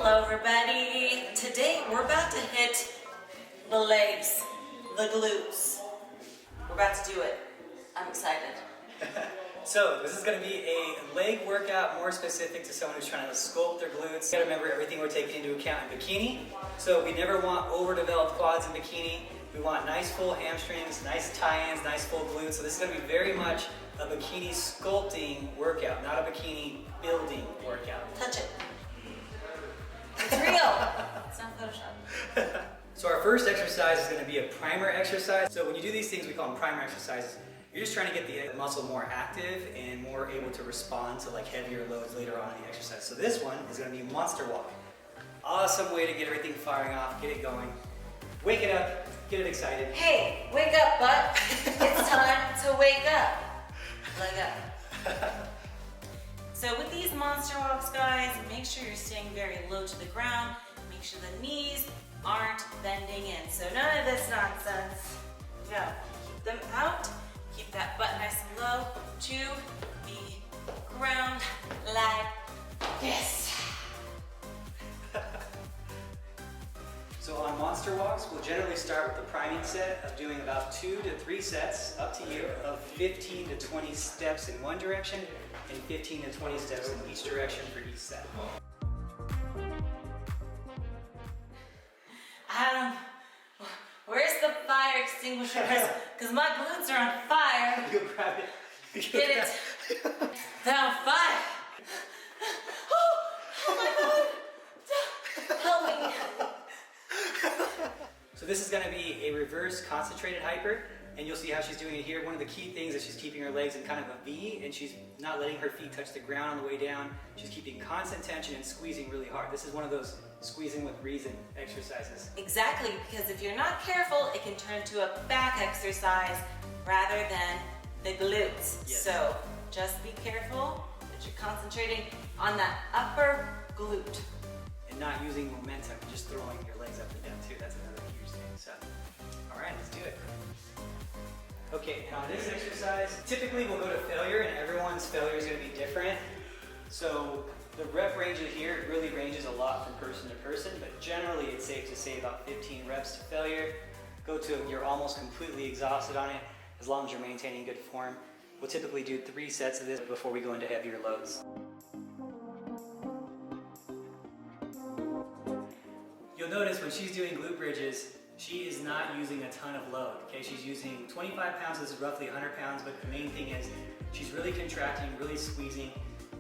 Hello everybody. Today we're about to hit the legs, the glutes. We're about to do it. I'm excited. So this is going to be a leg workout more specific to someone who's trying to sculpt their glutes. You got to remember everything we're taking into account in bikini. So we never want overdeveloped quads in bikini. We want nice full hamstrings, nice tie-ins, nice full glutes. So this is going to be very much a bikini sculpting workout, not a bikini building workout. Touch it. It's real. It's not Photoshop. So our first exercise is going to be a primer exercise. So when you do these things, we call them primer exercises. You're just trying to get the muscle more active and more able to respond to like heavier loads later on in the exercise. So this one is going to be monster walk. Awesome way to get everything firing off, get it going. Wake it up, get it excited. Hey, wake up, butt. It's time to wake up. Leg up. So with these monster walks, guys, make sure you're staying very low to the ground. Make sure the knees aren't bending in. So none of this nonsense. No, keep them out. Keep that butt nice and low to the ground like this. So on monster walks, we'll generally start with the priming set of doing about 2 to 3 sets, up to you, of 15 to 20 steps in one direction and 15 to 20 steps in each direction for each set. Adam, where's the fire extinguisher? Because my glutes are on fire. You'll grab it. Get it? They're on fire. Oh my God. Help me. So this is going to be a reverse concentrated hyper, and you'll see how she's doing it here. One of the key things is she's keeping her legs in kind of a V, and she's not letting her feet touch the ground on the way down. She's keeping constant tension and squeezing really hard. This is one of those squeezing with reason exercises. Exactly, because if you're not careful, it can turn to a back exercise rather than the glutes. Yes. So just be careful that you're concentrating on that upper glute. And not using momentum, just throwing your legs up and down too. That's another huge thing. So, all right, let's do it. Okay, now this exercise, typically we'll go to failure, and everyone's failure is going to be different. So the rep range here really ranges a lot from person to person, but generally it's safe to say about 15 reps to failure. Go to you're almost completely exhausted on it, as long as you're maintaining good form. We'll typically do 3 sets of this before we go into heavier loads. You'll notice when she's doing glute bridges, she is not using a ton of load. Okay, she's using 25 pounds, this is roughly 100 pounds, but the main thing is she's really contracting, really squeezing,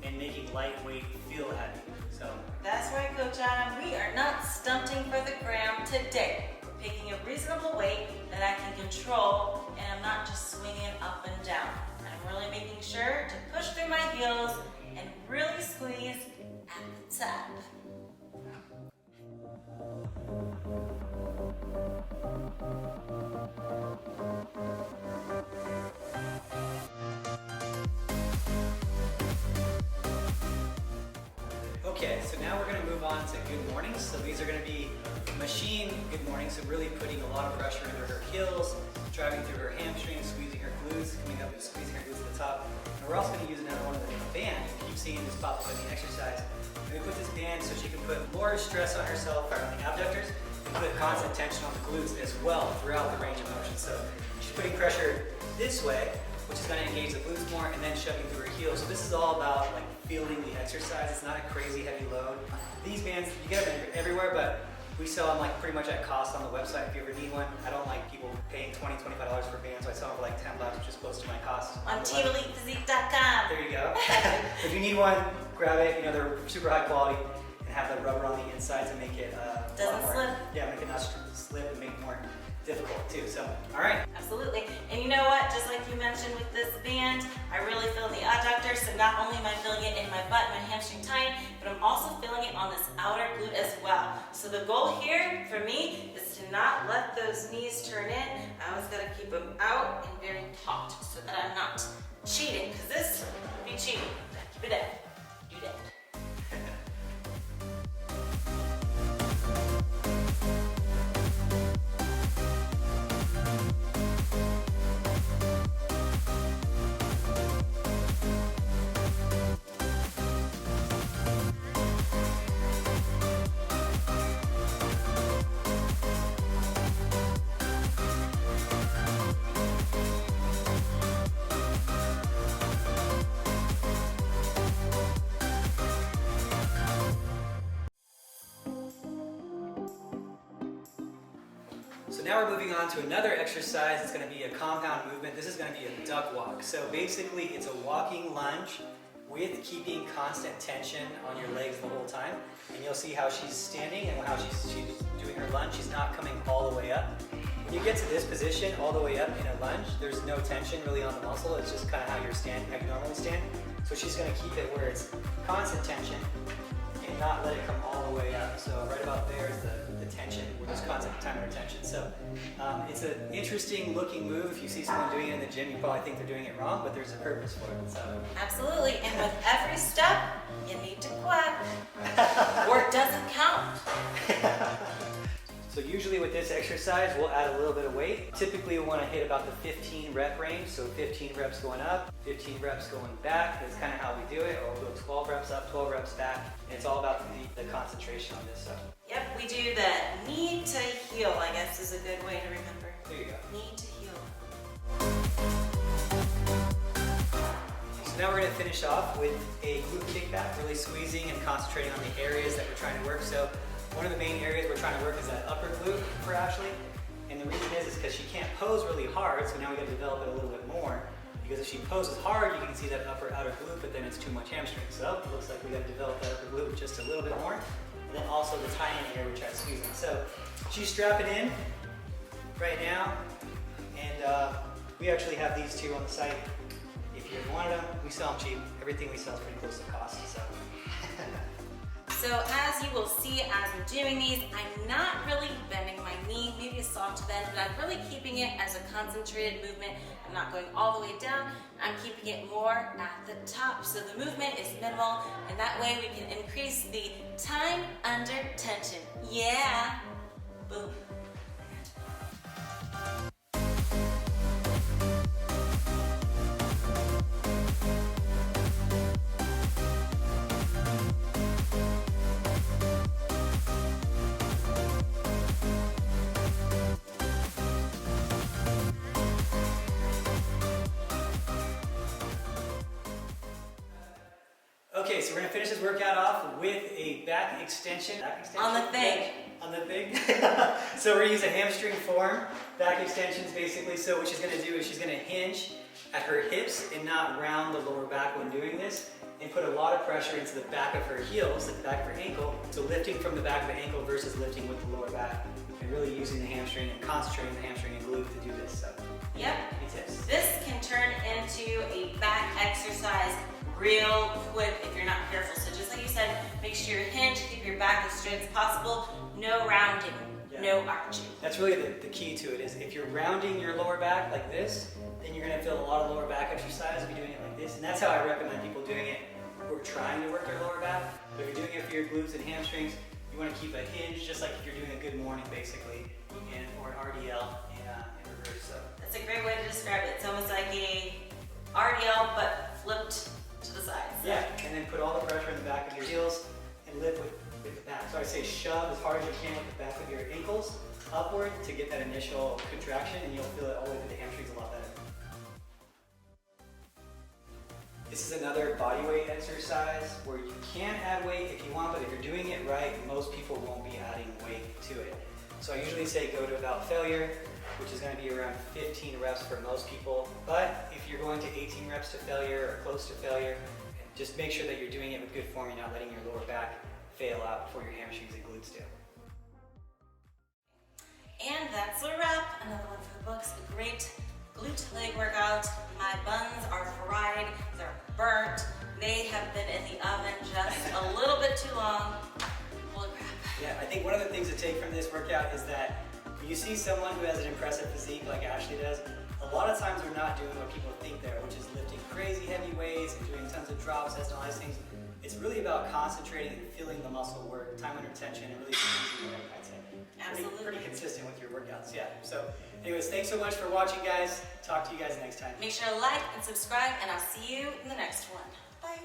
and making lightweight feel heavy. So That's right, Coach Adam. We are not stunting for the gram today. We're picking a reasonable weight that I can control, and I'm not just swinging it up and down. I'm really making sure to push through my heels and really squeeze at the top. okay, so now we're going to move on to good mornings. So these are going to be machine good mornings, so really putting a lot of pressure into her heels, driving through her hamstrings, squeezing her glutes, coming up and squeezing her glutes at the top. And we're also going to use another one of the band. You keep seeing this pop up in the exercise. And we put this band so she can put more stress on herself, or on the abductors, and put constant tension on the glutes as well throughout the range of motion. So she's putting pressure this way, which is going to engage the glutes more, and then shoving through her heels. So this is all about like feeling the exercise. It's not a crazy heavy load. These bands, you get them everywhere, but we sell them like pretty much at cost on the website if you ever need one. I don't like people paying $20, $25 for bands, so I sell them for like $10, which is close to my cost. On TeamElitePhysique.com. There you go. If you need one, grab it. You know, they're super high quality and have the rubber on the inside to make it Doesn't slip. Yeah, make it not slip and make it more difficult too. So, all right. Absolutely. And you know what? Just like you mentioned with this band, I really feel the adductor. So not only am I feeling it in my butt, my hamstring tie-in, but I'm also feeling it on this outer glute as well. So the goal here for me is to not let those knees turn in. I always got to keep them out and very taut so that I'm not cheating, because this would be cheating. Keep it up. Do that. So now we're moving on to another exercise. It's going to be a compound movement. This is going to be a duck walk. So basically it's a walking lunge with keeping constant tension on your legs the whole time. And you'll see how she's standing and how she's doing her lunge. She's not coming all the way up. When you get to this position, all the way up in a lunge, there's no tension really on the muscle. It's just kind of how you're standing, how you normally stand. So she's going to keep it where it's constant tension and not let it come all the way up. So right about there is the tension, where there's constant time under tension. So it's an interesting looking move. If you see someone doing it in the gym, you probably think they're doing it wrong, but there's a purpose for it. So. Absolutely, and with every step, you need to clap, or it doesn't count. So usually with this exercise, we'll add a little bit of weight. Typically we want to hit about the 15 rep range. So 15 reps going up, 15 reps going back. That's kind of how we do it. Or we'll go 12 reps up, 12 reps back. And it's all about the concentration on this stuff. Yep, we do the knee to heel, I guess is a good way to remember. There you go. Knee to heel. So now we're going to finish off with a glute kickback, really squeezing and concentrating on the areas that we're trying to work. So one of the main areas we're trying to work is that upper glute for Ashley. And the reason is because she can't pose really hard, so now we got to develop it a little bit more. Because if she poses hard, you can see that upper outer glute, but then it's too much hamstring. So it looks like we got to develop that upper glute just a little bit more. And then also the tie-in area, we try to squeeze in. So she's strapping in right now, and we actually have these two on the site. If you wanted them, we sell them cheap. Everything we sell is pretty close to cost. So as you will see as I'm doing these, I'm not really bending my knee, maybe a soft bend, but I'm really keeping it as a concentrated movement. I'm not going all the way down, I'm keeping it more at the top. So the movement is minimal, and that way we can increase the time under tension. Yeah, boom. Okay, so we're gonna finish this workout off with a back extension. On the thing. On the thing. So we're gonna use a hamstring form, back extensions basically. So what she's gonna do is she's gonna hinge at her hips and not round the lower back when doing this, and put a lot of pressure into the back of her heels, like the back of her ankle. So lifting from the back of the ankle versus lifting with the lower back, and really using the hamstring and concentrating the hamstring and glute to do this. So, yep. any tips? This can turn into a back exercise real quick if you're not careful. So just like you said, make sure you're hinged, keep your back as straight as possible, no rounding, no arching. That's really the key to it, is if you're rounding your lower back like this, then you're gonna feel a lot of lower back exercise if you're doing it like this. And that's how I recommend people doing it who are trying to work their lower back. But if you're doing it for your glutes and hamstrings, you wanna keep a hinge, just like if you're doing a good morning basically, or an RDL in reverse. So. That's a great way to describe it. It's almost like a RDL, but flipped to the sides. Yeah, and then put all the pressure in the back of your heels and lift with the back. So I say shove as hard as you can with the back of your ankles upward to get that initial contraction, and you'll feel it all the way through the hamstrings a lot better. This is another body weight exercise where you can add weight if you want, but if you're doing it right, most people won't be adding weight to it. So I usually say go to about failure, which is going to be around 15 reps for most people. But if you're going to 18 reps to failure or close to failure, just make sure that you're doing it with good form. You're not letting your lower back fail out before your hamstrings and glutes do. And that's a wrap. Another one for the books. A great glute leg workout. My buns are fried. They're burnt. They have been in the oven just a little bit too long. Holy crap. Yeah, I think one of the things to take from this workout is that when you see someone who has an impressive physique like Ashley does, a lot of times they're not doing what people think they're, which is lifting crazy heavy weights and doing tons of drops and all these things. It's really about concentrating and feeling the muscle work, time under tension, and really squeezing it, I'd say. Absolutely. Pretty consistent with your workouts, yeah. So anyways, thanks so much for watching, guys. Talk to you guys next time. Make sure to like and subscribe, and I'll see you in the next one. Bye.